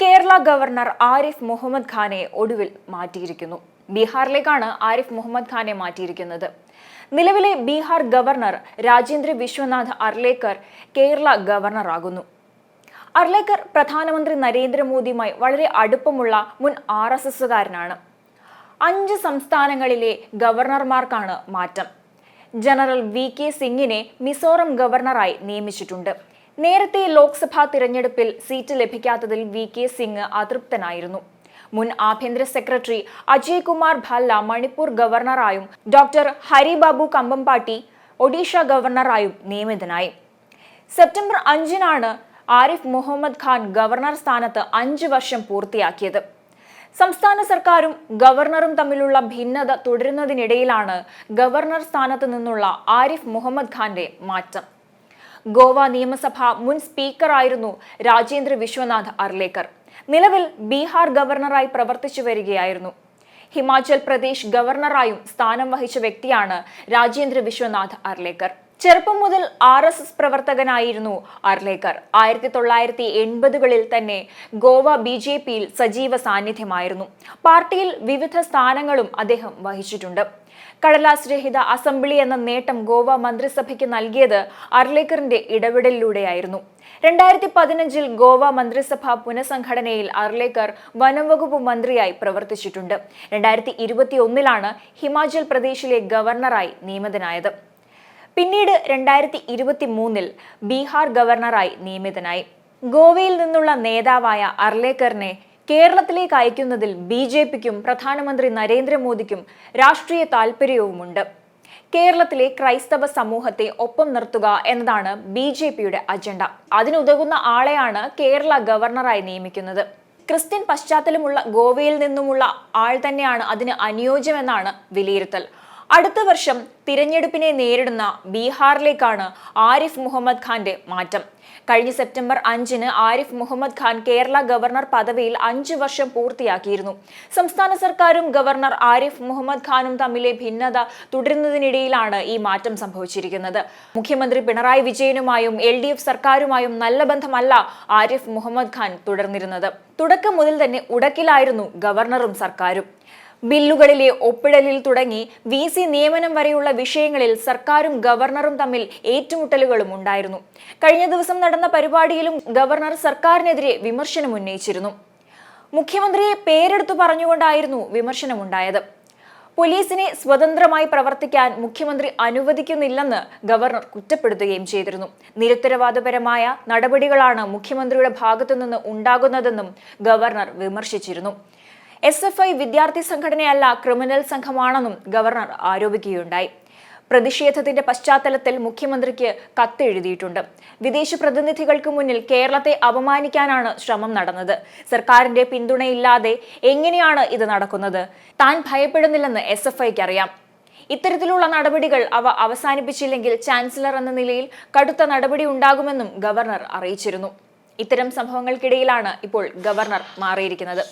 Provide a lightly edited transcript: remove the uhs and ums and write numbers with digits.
Kerala governor Arif Muhammad ഖാനെ ഒടുവിൽ മാറ്റിയിരിക്കുന്നു. ബീഹാറിലേക്കാണ് ആരിഫ് മുഹമ്മദ് ഖാനെ മാറ്റിയിരിക്കുന്നത്. നിലവിലെ ബീഹാർ ഗവർണർ രാജേന്ദ്ര വിശ്വനാഥ് അർലേക്കർ കേരള ഗവർണറാകുന്നു. അർലേക്കർ പ്രധാനമന്ത്രി നരേന്ദ്രമോദിയുമായി വളരെ അടുപ്പമുള്ള മുൻ RSSകാരനാണ്. 5 സംസ്ഥാനങ്ങളിലെ ഗവർണർമാർക്കാണ് മാറ്റം. ജനറൽ VK സിംഗിനെ മിസോറം ഗവർണറായി നിയമിച്ചിട്ടുണ്ട്. നേരത്തെ ലോക്സഭാ തിരഞ്ഞെടുപ്പിൽ സീറ്റ് ലഭിക്കാത്തതിൽ VK സിംഗ് അതൃപ്തനായിരുന്നു. മുൻ ആഭ്യന്തര സെക്രട്ടറി അജയ് കുമാർ ഭല്ല മണിപ്പൂർ ഗവർണറായും ഡോക്ടർ ഹരിബാബു കമ്പംപാട്ടി ഒഡീഷ ഗവർണറായും നിയമിതനായി. സെപ്റ്റംബർ 5-നാണ് ആരിഫ് മുഹമ്മദ് ഖാൻ ഗവർണർ സ്ഥാനത്ത് 5 വർഷം പൂർത്തിയാക്കിയത്. സംസ്ഥാന സർക്കാരും ഗവർണറും തമ്മിലുള്ള ഭിന്നത തുടരുന്നതിനിടയിലാണ് ഗവർണർ സ്ഥാനത്ത് നിന്നുള്ള ആരിഫ് മുഹമ്മദ് ഖാന്റെ മാറ്റം. ഗോവ നിയമസഭ മുൻ സ്പീക്കറായിരുന്നു രാജേന്ദ്ര വിശ്വനാഥ് അർലേക്കർ. നിലവിൽ ബീഹാർ ഗവർണറായി പ്രവർത്തിച്ചു വരികയായിരുന്നു. ഹിമാചൽ പ്രദേശ് ഗവർണറായും സ്ഥാനം വഹിച്ച വ്യക്തിയാണ് രാജേന്ദ്ര വിശ്വനാഥ് അർലേക്കർ. ചെറുപ്പം മുതൽ RSS പ്രവർത്തകനായിരുന്നു അർലേക്കർ. 1980-കളിൽ തന്നെ ഗോവ BJPയിൽ സജീവ സാന്നിധ്യമായിരുന്നു. പാർട്ടിയിൽ വിവിധ സ്ഥാനങ്ങളും അദ്ദേഹം വഹിച്ചിട്ടുണ്ട്. കടലാസ് രഹിത അസംബ്ലി എന്ന നേട്ടം ഗോവ മന്ത്രിസഭയ്ക്ക് നൽകിയത് അർലേക്കറിന്റെ ഇടപെടലിലൂടെയായിരുന്നു. 2015-ൽ ഗോവ മന്ത്രിസഭ പുനഃസംഘടനയിൽ അർലേക്കർ വനംവകുപ്പ് മന്ത്രിയായി പ്രവർത്തിച്ചിട്ടുണ്ട്. 2021-ലാണ് ഹിമാചൽ പ്രദേശിലെ ഗവർണറായി നിയമിതനായത്. പിന്നീട് 2023-ൽ ബീഹാർ ഗവർണറായി നിയമിതനായി. ഗോവയിൽ നിന്നുള്ള നേതാവായ അർലേക്കറിനെ കേരളത്തിലേക്ക് അയക്കുന്നതിൽ BJPക്കും പ്രധാനമന്ത്രി നരേന്ദ്രമോദിക്കും രാഷ്ട്രീയ താൽപര്യവുമുണ്ട്. കേരളത്തിലെ ക്രൈസ്തവ സമൂഹത്തെ ഒപ്പം നിർത്തുക എന്നതാണ് BJPയുടെ അജണ്ട. അതിനുതകുന്ന ആളെയാണ് കേരള ഗവർണറായി നിയമിക്കുന്നത്. ക്രിസ്ത്യൻ പശ്ചാത്തലമുള്ള ഗോവയിൽ നിന്നുമുള്ള ആൾ തന്നെയാണ് അതിന് അനുയോജ്യമെന്നാണ് വിലയിരുത്തൽ. അടുത്ത വർഷം തിരഞ്ഞെടുപ്പിനെ നേരിടുന്ന ബീഹാറിലേക്കാണ് ആരിഫ് മുഹമ്മദ് ഖാന്റെ മാറ്റം. കഴിഞ്ഞ സെപ്റ്റംബർ 5-ന് ആരിഫ് മുഹമ്മദ് ഖാൻ കേരള ഗവർണർ പദവിയിൽ 5 വർഷം പൂർത്തിയാക്കിയിരുന്നു. സംസ്ഥാന സർക്കാരും ഗവർണർ ആരിഫ് മുഹമ്മദ് ഖാനും തമ്മിലെ ഭിന്നത തുടരുന്നതിനിടയിലാണ് ഈ മാറ്റം സംഭവിച്ചിരിക്കുന്നത്. മുഖ്യമന്ത്രി പിണറായി വിജയനുമായും LDF സർക്കാരുമായും നല്ല ബന്ധമല്ല ആരിഫ് മുഹമ്മദ് ഖാൻ തുടർന്നിരുന്നത്. തുടക്കം മുതൽ തന്നെ ഉടക്കിലായിരുന്നു ഗവർണറും സർക്കാരും. ബില്ലുകളിലെ ഒപ്പിടലിൽ തുടങ്ങി VC നിയമനം വരെയുള്ള വിഷയങ്ങളിൽ സർക്കാരും ഗവർണറും തമ്മിൽ ഏറ്റുമുട്ടലുകളും ഉണ്ടായിരുന്നു. കഴിഞ്ഞ ദിവസം നടന്ന പരിപാടിയിലും ഗവർണർ സർക്കാരിനെതിരെ വിമർശനം ഉന്നയിച്ചിരുന്നു. മുഖ്യമന്ത്രിയെ പേരെടുത്തു പറഞ്ഞുകൊണ്ടായിരുന്നു വിമർശനമുണ്ടായത്. പോലീസിനെ സ്വതന്ത്രമായി പ്രവർത്തിക്കാൻ മുഖ്യമന്ത്രി അനുവദിക്കുന്നില്ലെന്ന് ഗവർണർ കുറ്റപ്പെടുത്തുകയും ചെയ്തിരുന്നു. നിരുത്തരവാദപരമായ നടപടികളാണ് മുഖ്യമന്ത്രിയുടെ ഭാഗത്തുനിന്ന് ഉണ്ടാകുന്നതെന്നും ഗവർണർ വിമർശിച്ചിരുന്നു. SFI വിദ്യാർത്ഥി സംഘടനയല്ല, ക്രിമിനൽ സംഘമാണെന്നും ഗവർണർ ആരോപിക്കുകയുണ്ടായി. പ്രതിഷേധത്തിന്റെ പശ്ചാത്തലത്തിൽ മുഖ്യമന്ത്രിക്ക് കത്തെഴുതിയിട്ടുണ്ട്. വിദേശ പ്രതിനിധികൾക്ക് മുന്നിൽ കേരളത്തെ അപമാനിക്കാനാണ് ശ്രമം നടന്നത്. സർക്കാരിന്റെ പിന്തുണയില്ലാതെ എങ്ങനെയാണ് ഇത് നടക്കുന്നത്? താൻ ഭയപ്പെടുന്നില്ലെന്ന് SFIക്ക് അറിയാം. ഇത്തരത്തിലുള്ള നടപടികൾ അവസാനിപ്പിച്ചില്ലെങ്കിൽ ചാൻസലർ എന്ന നിലയിൽ കടുത്ത നടപടി ഉണ്ടാകുമെന്നും ഗവർണർ അറിയിച്ചിരുന്നു. ഇത്തരം സംഭവങ്ങൾക്കിടയിലാണ് ഇപ്പോൾ ഗവർണർ മാറിയിരിക്കുന്നത്.